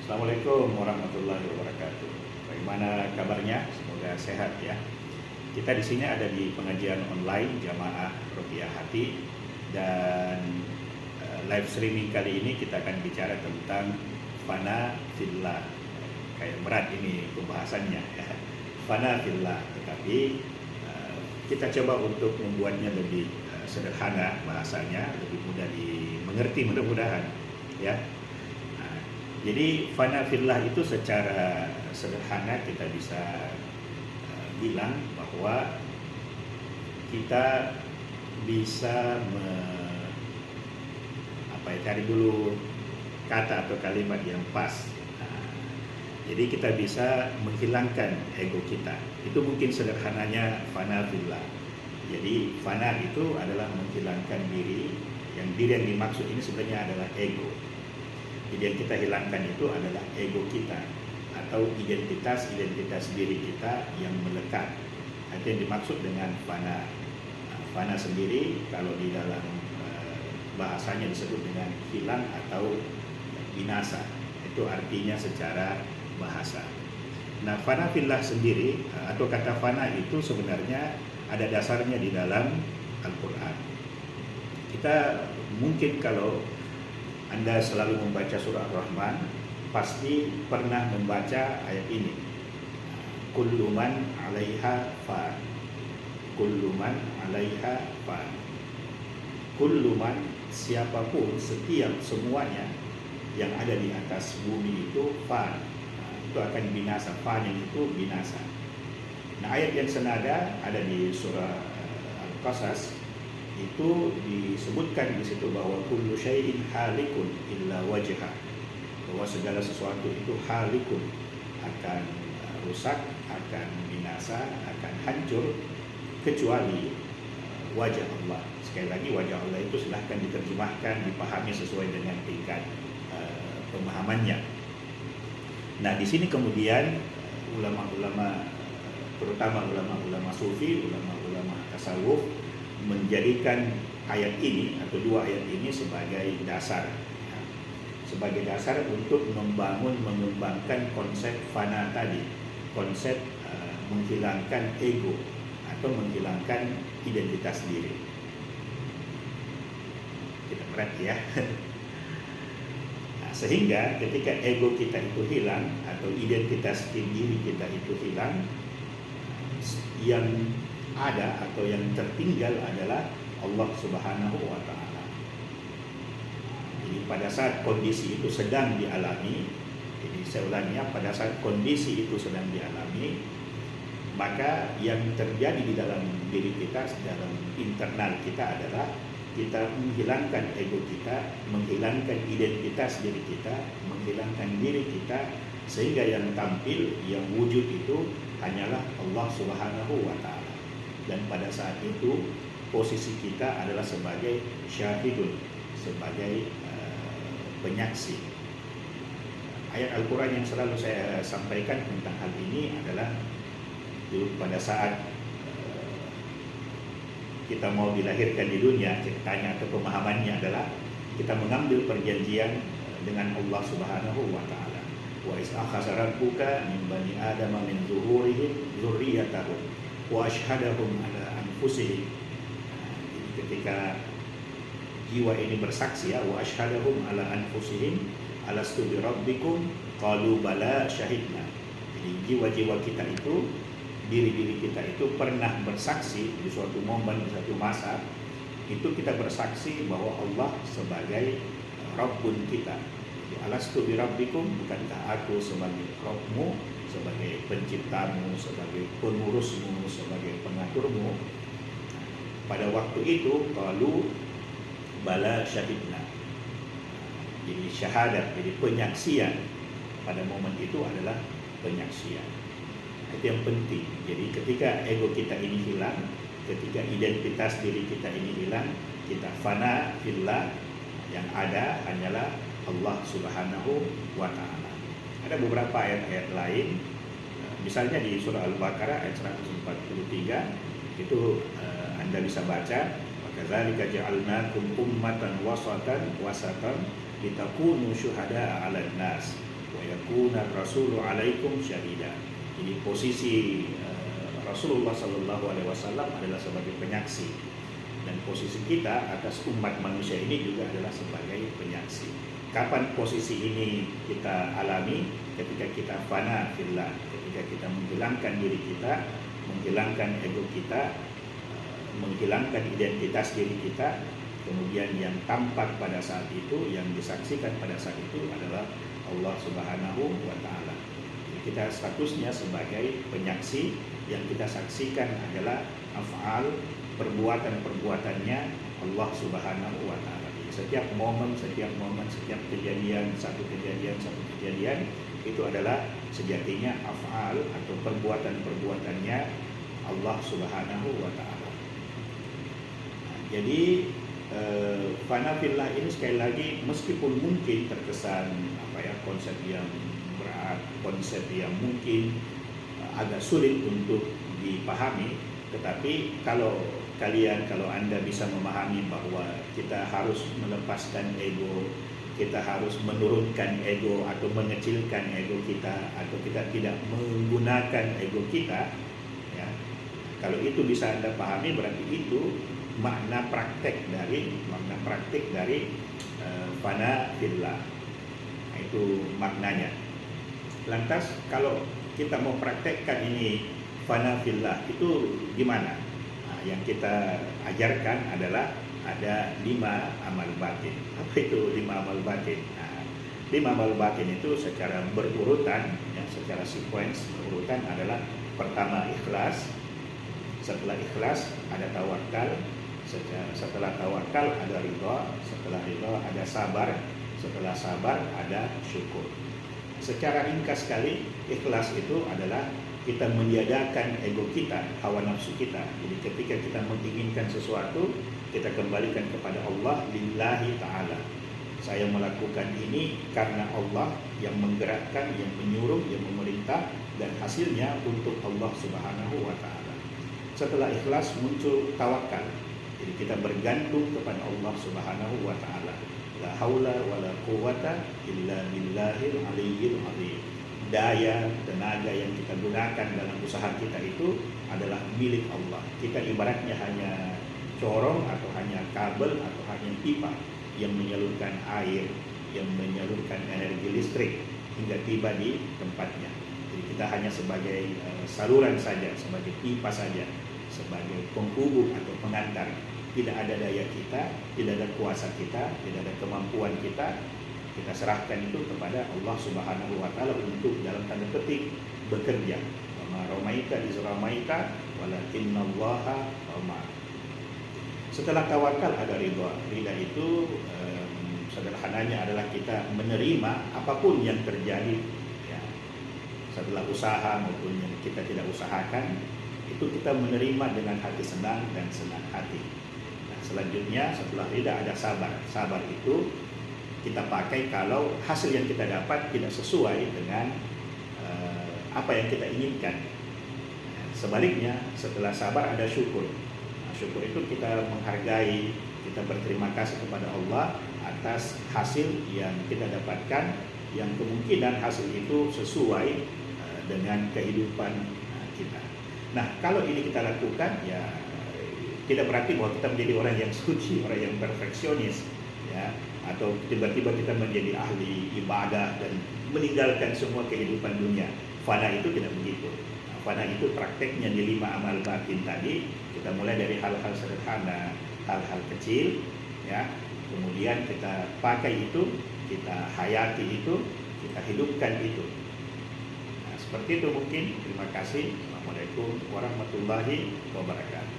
Assalamualaikum warahmatullahi wabarakatuh. Bagaimana kabarnya? Semoga sehat ya. Kita di sini ada di pengajian online Jamaah Ruqyah Hati dan live streaming kali ini kita akan bicara tentang fana fillah. Kayak berat ini pembahasannya ya. Fana fillah, tetapi kita coba untuk membuatnya lebih sederhana bahasanya, lebih mudah dimengerti mudah-mudahan ya. Jadi fana fillah itu secara sederhana kita bisa bilang bahwa kita bisa cari dulu kata atau kalimat yang pas. Jadi kita bisa menghilangkan ego kita. Itu mungkin sederhananya fana fillah. Jadi fana itu adalah menghilangkan diri. Yang diri yang dimaksud ini sebenarnya adalah ego. Jadi yang kita hilangkan itu adalah ego kita atau identitas diri kita yang melekat. Itu yang dimaksud dengan fana. Fana sendiri kalau di dalam bahasanya disebut dengan hilang atau binasa. Itu artinya secara bahasa. Nah, fana fillah sendiri atau kata fana itu sebenarnya ada dasarnya di dalam Al-Quran. Kita mungkin kalau Anda selalu membaca surah Ar-Rahman, pasti pernah membaca ayat ini. Kullu man 'alaiha fan. Kullu man 'alaiha fan. Kullu man, siapapun, setiap semuanya yang ada di atas bumi itu fan. Itu akan binasa. Fan yang itu binasa. Nah, ayat yang senada ada di surah Al-Qasas. Itu disebutkan di situ bahwa kullu syai'in halikun illa wajha, bahwa segala sesuatu itu halikun, akan rusak, akan binasa, akan hancur kecuali wajah Allah. Sekali lagi, wajah Allah itu silahkan diterjemahkan, dipahami sesuai dengan tingkat pemahamannya. Nah, di sini kemudian ulama-ulama, terutama ulama-ulama sufi, ulama-ulama tasawuf, menjadikan ayat ini atau dua ayat ini sebagai dasar ya, sebagai dasar untuk mengembangkan konsep fana tadi, konsep menghilangkan ego atau menghilangkan identitas diri. Kita berat ya. Nah, sehingga ketika ego kita itu hilang atau identitas diri kita itu hilang, yang ada atau yang tertinggal adalah Allah Subhanahu wa Ta'ala. Jadi pada saat kondisi itu sedang dialami, jadi saya ulangi, pada saat kondisi itu sedang dialami, maka yang terjadi di dalam diri kita, dalam internal kita adalah kita menghilangkan ego kita, menghilangkan identitas diri kita, menghilangkan diri kita, sehingga yang tampil, yang wujud itu hanyalah Allah Subhanahu wa Ta'ala. Dan pada saat itu posisi kita adalah sebagai syahidun, sebagai penyaksi. Ayat Al-Quran yang selalu saya sampaikan tentang hal ini adalah pada saat kita mau dilahirkan di dunia, ceritanya atau pemahamannya adalah kita mengambil perjanjian dengan Allah Subhanahu wa Ta'ala. Wa iz akhadha rabbuka min bani adama min zuhurihim dzurriyyatahum wa asyhadahum ala anfusihim. Jadi ketika jiwa ini bersaksi ya, wa asyhadahum ala anfusihim alastu bi rabbikum qalu bala syahidna. Jadi jiwa-jiwa kita itu, diri-diri kita itu pernah bersaksi di suatu momen, di suatu masa itu kita bersaksi bahwa Allah sebagai Rabbun kita. Jadi alastu bi rabbikum, bukankah aku sebagai Rabbmu, sebagai penciptamu, sebagai pengurusmu, sebagai pengaturmu. Pada waktu itu qalu bala syahidna. Jadi syahadat, jadi penyaksian pada momen itu adalah penyaksian. Itu yang penting. Jadi ketika ego kita ini hilang, ketika identitas diri kita ini hilang, kita fana fillah, yang ada hanyalah Allah Subhanahu wa Ta'ala. Ada beberapa ayat-ayat lain, misalnya di surah Al-Baqarah ayat 143, itu Anda bisa baca, "Wakadzalika ja'alnakum ummatan wasatan litakunu syuhada'a 'alan nas wa yakuna rasulu 'alaikum syahida. Jadi posisi Rasulullah Sallallahu Alaihi Wasallam adalah sebagai penyaksi, dan posisi kita atas umat manusia ini juga adalah sebagai penyaksi. Kapan posisi ini kita alami? Ketika kita fana fillah, ketika kita menghilangkan diri kita, menghilangkan ego kita, menghilangkan identitas diri kita, kemudian yang tampak pada saat itu, yang disaksikan pada saat itu adalah Allah Subhanahu wa Ta'ala. Kita statusnya sebagai penyaksi, yang kita saksikan adalah af'al, perbuatan-perbuatannya Allah Subhanahu wa Ta'ala. Setiap momen, setiap kejadian, satu kejadian itu adalah sejatinya af'al atau perbuatan-perbuatannya Allah Subhanahu wa Ta'ala. Jadi fana fillah ini sekali lagi, meskipun mungkin terkesan konsep yang berat, konsep yang mungkin agak sulit untuk dipahami, tetapi kalau Anda bisa memahami bahwa kita harus melepaskan ego, kita harus menurunkan ego atau mengecilkan ego kita, atau kita tidak menggunakan ego kita, ya, kalau itu bisa Anda pahami, berarti itu makna praktek dari fana fillah. Nah, itu maknanya. Lantas kalau kita mau praktekkan ini fana fillah itu gimana? Nah, yang kita ajarkan adalah ada 5 amal batin. Apa itu 5 amal batin? Nah, 5 amal batin itu secara berurutan, ya, secara sequence berurutan adalah: pertama ikhlas, setelah ikhlas ada tawakal, setelah tawakal ada ridha, setelah ridha ada sabar, setelah sabar ada syukur. Secara ringkas sekali, ikhlas itu adalah kita meniadakan ego kita, hawa nafsu kita. Jadi ketika kita menginginkan sesuatu, kita kembalikan kepada Allah, lillahi ta'ala. Saya melakukan ini karena Allah yang menggerakkan, yang menyuruh, yang memerintah, dan hasilnya untuk Allah Subhanahu wa Ta'ala. Setelah ikhlas muncul tawakal. Jadi kita bergantung kepada Allah Subhanahu wa Ta'ala. La haula wa la quwata illa billahil aliyyil azim. Daya, tenaga yang kita gunakan dalam usaha kita itu adalah milik Allah. Kita ibaratnya hanya corong atau hanya kabel atau hanya pipa yang menyalurkan air, yang menyalurkan energi listrik hingga tiba di tempatnya. Jadi kita hanya sebagai saluran saja, sebagai pipa saja, sebagai penghubung atau pengantar. Tidak ada daya kita, tidak ada kuasa kita, tidak ada kemampuan kita. Kita serahkan itu kepada Allah Subhanahu wa Ta'ala untuk dalam tanda petik bekerja. Wa ma ramaita iz ramaita walakinallaha rama. Setelah tawakal ada ridha. Ridha itu sederhananya adalah kita menerima apapun yang terjadi, ya. Setelah usaha maupun yang kita tidak usahakan, itu kita menerima dengan hati senang dan senang hati. Nah, selanjutnya setelah ridha ada sabar. Sabar itu kita pakai kalau hasil yang kita dapat tidak sesuai dengan apa yang kita inginkan. Sebaliknya, setelah sabar ada syukur. Nah, syukur itu kita menghargai, kita berterima kasih kepada Allah atas hasil yang kita dapatkan, yang kemungkinan hasil itu sesuai dengan kehidupan kita. Nah, kalau ini kita lakukan, ya tidak berarti bahwa kita menjadi orang yang suci, orang yang perfeksionis, ya, atau tiba-tiba kita menjadi ahli ibadah dan meninggalkan semua kehidupan dunia. Fana itu tidak begitu. Nah, fana itu prakteknya di 5 amal batin tadi. Kita mulai dari hal-hal sederhana, hal-hal kecil, ya. Kemudian kita pakai itu, kita hayati itu, kita hidupkan itu. Nah, seperti itu mungkin. Terima kasih. Assalamualaikum warahmatullahi wabarakatuh.